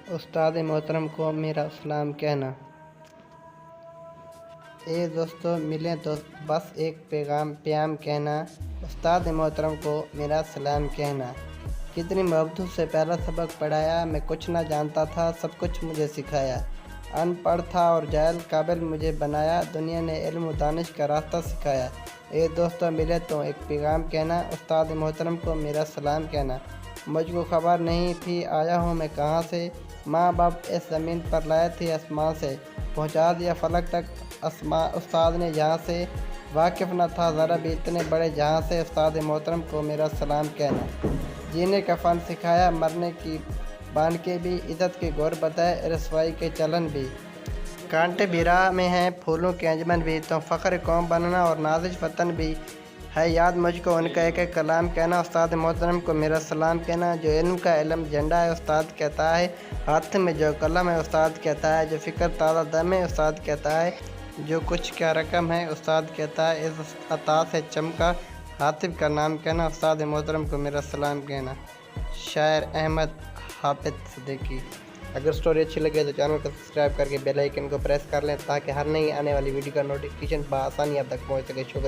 उस्ताद मोहतरम को मेरा सलाम कहना। ए दोस्तों मिले तो बस एक प्याम कहना। उस्ताद मोहतरम को मेरा सलाम कहना। कितनी मोहब्बत से पहला सबक पढ़ाया, मैं कुछ ना जानता था, सब कुछ मुझे सिखाया। अनपढ़ था और जाहिल काबिल मुझे बनाया, दुनिया ने इल्म व दानिश का रास्ता सिखाया। ए दोस्तों मिले तो एक पैगाम कहना। उस्ताद मोहतरम को मेरा सलाम कहना। मुझको खबर नहीं थी आया हूँ मैं कहाँ से, माँ बाप इस ज़मीन पर लाए थे आसमां से, पहुँचा दिया फलक तक उस्ताद ने यहाँ से, वाकिफ़ न था ज़रा भी इतने बड़े जहाँ से। उस्ताद मोहतरम को मेरा सलाम कहना। जीने का फ़न सिखाया, मरने की बान के भी, इज़्ज़त के गौर बताए, रसवाई के चलन भी। कांटे भी राह में हैं, फूलों के अंजमन भी, तो फ़ख्र कौम बनना और नाज़िश वतन भी है याद मुझको उनका एक एक कलाम कहना। उस्ताद मोहतरम को मेरा सलाम कहना। जो इल्म का इल्म झंडा है उस्ताद कहता है, हाथ में जो कलम है उस्ताद कहता है, जो फ़िक्र ताज़ा दम है उस्ताद कहता है, जो कुछ क्या रकम है उस्ताद कहता है, इस अता से चमका हातिब का नाम कहना। उस्ताद मोहतरम को मेरा सलाम कहना। शायर अहमद हाफिज़ सिद्दीकी। अगर स्टोरी अच्छी लगे तो चैनल को सब्सक्राइब करके बेल आइकन को प्रेस कर लें ताकि हर नई आने वाली वीडियो का नोटिफिकेशन बआसानी आप तक पहुँच सके। शुक्रिया।